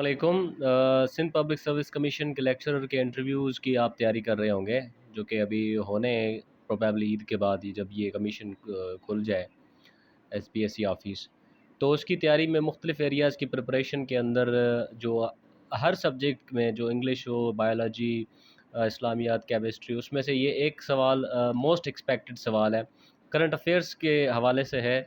वालेकुम। Sindh public service commission के lecturer के इंटरव्यूज़ की आप तैयारी कर रहे होंगे, जो कि अभी होने प्रोबेबली ईद के बाद ही जब ये कमीशन खुल जाए एसपीएससी ऑफ़िस। तो उसकी तैयारी में मुख्तलिफ़ एरियाज़ की प्रिपरेशन के अंदर जो हर सब्जेक्ट में जो इंग्लिश हो, बायोलॉजी, इस्लामियात, केमिस्ट्री, उसमें से ये एक सवाल मोस्ट एक्सपेक्टेड सवाल है। करंट अफेयर्स के हवाले से है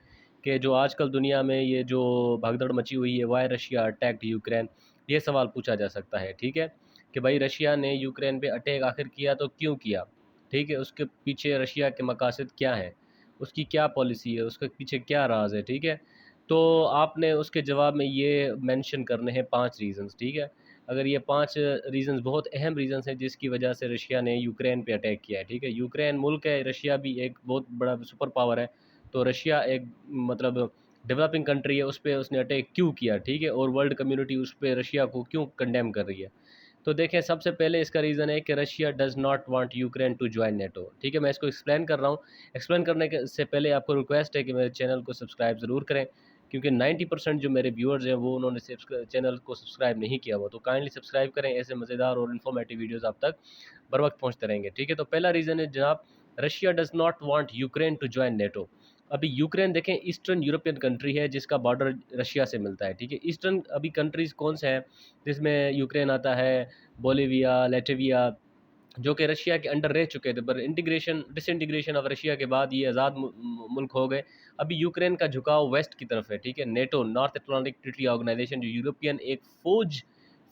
कि जो आजकल दुनिया में ये जो भगदड़ मची हुई है, व्हाई रशिया अटैक्ड यूक्रेन, ये सवाल पूछा जा सकता है, ठीक है? कि भाई रशिया ने यूक्रेन पे अटैक आखिर किया तो क्यों किया? ठीक है? उसके पीछे रशिया के मकासद क्या हैं? उसकी क्या पॉलिसी है? उसके पीछे क्या राज़ है? ठीक है? तो आपने उसके जवाब में ये मेंशन करने हैं 5 रीज़न्स, ठीक है? अगर ये 5 रीज़न्स बहुत अहम रीज़न्स हैं जिसकी वजह से रशिया ने यूक्रेन पे अटैक किया है, ठीक है? यूक्रेन मुल्क है, रशिया भी एक बहुत बड़ा सुपर पावर है, तो रशिया एक मतलब डेवलपिंग कंट्री है, उस पे उसने अटैक क्यों किया, ठीक है? और वर्ल्ड कम्युनिटी उस पे रशिया को क्यों कंडेम कर रही है? तो देखें, सबसे पहले इसका रीज़न है कि Russia does not want Ukraine to join NATO, ठीक है? मैं इसको एक्सप्लेन कर रहा हूँ। एक्सप्लेन करने के से पहले आपको रिक्वेस्ट है कि मेरे चैनल को सब्सक्राइब ज़रूर करें, क्योंकि 90% जो मेरे व्यूअर्स हैं वो उन्होंने चैनल को सब्सक्राइब नहीं किया हुआ, तो काइंडली सब्सक्राइब करें। ऐसे मज़ेदार और इन्फॉर्मेटिव वीडियोज़ आप तक बर वक्त पहुँचते रहेंगे, ठीक है? तो पहला रीज़न है जनाब, Russia does not want Ukraine to join NATO. अभी यूक्रेन देखें, ईस्टर्न यूरोपियन कंट्री है जिसका बॉर्डर रशिया से मिलता है, ठीक है? ईस्टर्न अभी कंट्रीज़ कौन से हैं जिसमें यूक्रेन आता है? बोलिविया, लैटविया, जो कि रशिया के अंडर रह चुके थे, पर डिसइंटीग्रेशन ऑफ रशिया के बाद ये आज़ाद मुल्क हो गए। अभी यूक्रेन का झुकाव वेस्ट की तरफ है, ठीक है? NATO, North Atlantic Treaty Organization, जो यूरोपियन एक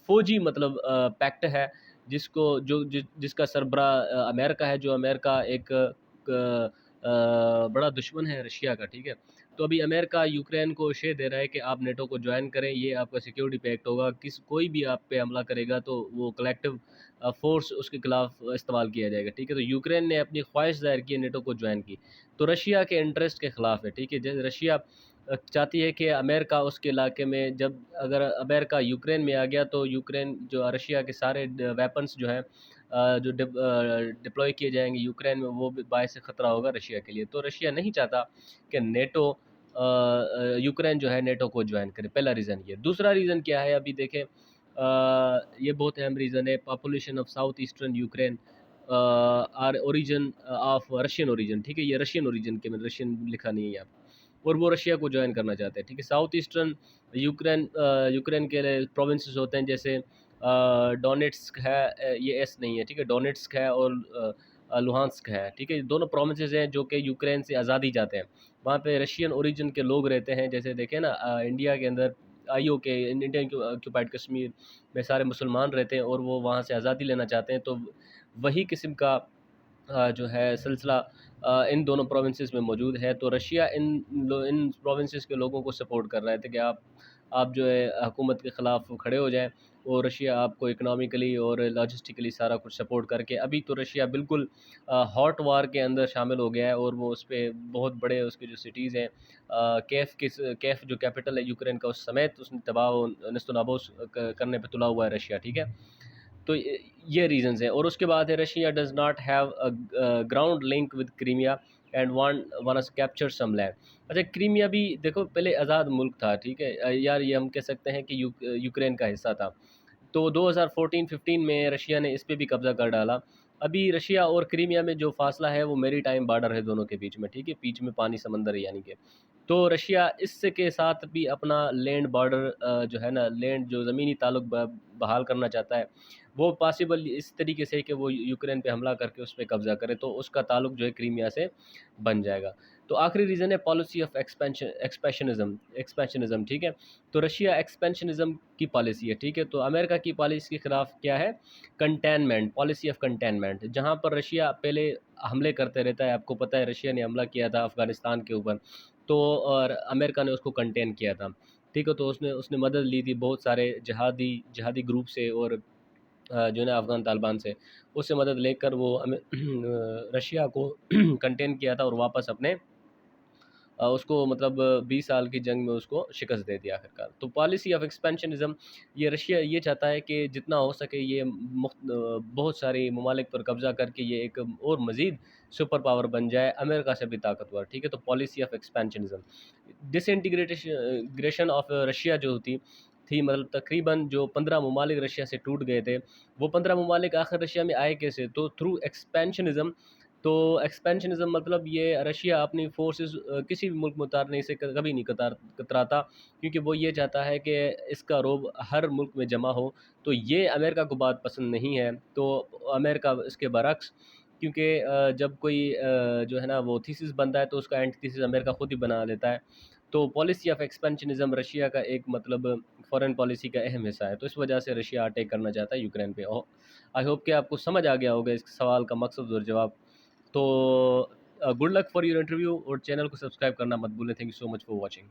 फ़ौजी मतलब पैक्ट है, जिसको जिसका सरबराह अमेरिका है, जो अमेरिका एक बड़ा दुश्मन है रशिया का, ठीक है? तो अभी अमेरिका यूक्रेन को शे दे रहा है कि आप नेटो को जॉइन करें, ये आपका सिक्योरिटी पैक्ट होगा। कोई भी आप पे हमला करेगा तो वो कलेक्टिव फ़ोर्स उसके खिलाफ इस्तेमाल किया जाएगा, ठीक है? तो यूक्रेन ने अपनी ख्वाहिश ज़ाहिर की है, नेटो को जॉइन की, तो रशिया के इंटरेस्ट के खिलाफ है, ठीक है? जैसे रशिया चाहती है कि अमेरिका उसके इलाके में, जब अगर अमेरिका यूक्रेन में आ गया तो यूक्रेन जो रशिया के सारे वेपन्स जो हैं जो डिप्लॉय किए जाएंगे यूक्रेन में, वो भी बायस ख़तरा होगा रशिया के लिए। तो रशिया नहीं चाहता कि नेटो यूक्रेन जो है नेटो को ज्वाइन करे। पहला रीज़न ये। दूसरा रीज़न क्या है, अभी देखें, ये बहुत अहम रीज़न है। Population of south eastern Ukraine are origin of Russian origin, ठीक है? ये रशियन ओरिजिन के, मैंने रशियन लिखा नहीं है यहाँ पे, और वो रशिया को ज्वाइन करना चाहते हैं, ठीक है? साउथ ईस्टर्न यूक्रेन के प्रोविंसेस होते हैं, जैसे डोनेट्स्क है, ये एस नहीं है, ठीक है? डोनेट्स्क है और लुहांस्क है, ठीक है? ये दोनों प्रोविंसेस हैं जो कि यूक्रेन से आज़ादी चाहते हैं। वहाँ पे रशियन ओरिजिन के लोग रहते हैं, जैसे देखें ना, इंडिया के अंदर आईओके, इंडियन ऑक्यूपाइड कश्मीर में सारे मुसलमान रहते हैं और वो वहाँ से आज़ादी लेना चाहते हैं। तो वही किस्म का जो है सिलसिला इन दोनों प्रोविंसेस में मौजूद है। तो रशिया इन प्रोविंसेस के लोगों को सपोर्ट कर रहा है, तो कि आप जो है हुकूमत के ख़िलाफ़ खड़े हो जाएँ, और रशिया आपको इकनॉमिकली और लॉजिस्टिकली सारा कुछ सपोर्ट करके, अभी तो रशिया बिल्कुल हॉट वार के अंदर शामिल हो गया है, और वो उस पे बहुत बड़े उसके जो सिटीज़ हैं, कैफ जो कैपिटल है यूक्रेन का, उस समेत उसने तबाह नस्तनाबूस करने पे तुला हुआ है रशिया, ठीक है? तो ये रीज़न्स हैं। और उसके बाद है, Russia does not have a ground link with Crimea and wants capture some land. अच्छा, क्रीमिया भी देखो पहले आज़ाद मुल्क था, ठीक है? यार ये हम कह सकते हैं कि यूक्रेन का हिस्सा था। तो 2014-15 में रशिया ने इस पे भी कब्ज़ा कर डाला। अभी रशिया और क्रीमिया में जो फ़ासला है वो मैरीटाइम बॉर्डर है दोनों के बीच में, ठीक है? बीच में पानी समंदर है, यानी कि तो रशिया इससे के साथ भी अपना लैंड बॉर्डर जो है ना, लैंड जो ज़मीनी ताल्लुक बहाल करना चाहता है। वो पॉसिबल इस तरीके से कि वो यूक्रेन पे हमला करके उस पे कब्ज़ा करे, तो उसका ताल्लुक जो है क्रीमिया से बन जाएगा। तो आखिरी रीज़न है पॉलिसी ऑफ एक्सपेंशनिज़्म, ठीक है? तो रशिया एक्सपेंशनिज़्म की पॉलिसी है, ठीक है? तो अमेरिका की पॉलिसी के ख़िलाफ़ क्या है? कंटेनमेंट, पॉलिसी ऑफ कंटेनमेंट, जहाँ पर रशिया पहले हमले करते रहता है। आपको पता है रशिया ने हमला किया था अफ़गानिस्तान के ऊपर, तो और अमेरिका ने उसको कंटेन किया था, ठीक है? तो उसने उसने मदद ली थी बहुत सारे जिहादी ग्रुप से, और जो है ना अफ़गान तालिबान से, उससे मदद लेकर वो रशिया को कंटेन किया था, और वापस अपने उसको मतलब 20 साल की जंग में उसको शिकस्त दे दिया आखिरकार। तो पॉलिसी ऑफ एक्सपेंशनिज़्म, ये रशिया ये चाहता है कि जितना हो सके ये बहुत सारी ममालिक पर कब्ज़ा करके ये एक और मज़ीद सुपर पावर बन जाए, अमेरिका से भी ताकतवर, ठीक है? तो policy of expansionism. Aggression of Russia जो थी, थी, मतलब तकरीबन जो 15 ममालिक रशिया से टूट गए थे, वो 15 ममालिक आखिर रशिया में आए कैसे? तो थ्रू एक्सपेंशनिज़्म। तो एक्सपेंशनिज़्म मतलब ये रशिया अपनी फ़ोर्सेस किसी भी मुल्क में उतारने से कभी नहीं कतराता, क्योंकि वो ये चाहता है कि इसका रोब हर मुल्क में जमा हो। तो ये अमेरिका को बात पसंद नहीं है। तो अमेरिका इसके बरक्स, क्योंकि जब कोई जो है ना वो थीसिस बनता है तो उसका एंटीथीसिस अमेरिका खुद ही बना लेता है। तो पॉलिसी ऑफ एक्सपेंशनिज़्म रशिया का एक मतलब फ़ॉरेन पॉलिसी का अहम हिस्सा है। तो इस वजह से रशिया अटैक करना चाहता है यूक्रेन पे। आई होप कि आपको समझ आ गया होगा इस सवाल का मकसद और जवाब। तो good luck for your interview, और चैनल को सब्सक्राइब करना मत भूलें। Thank you so much for watching.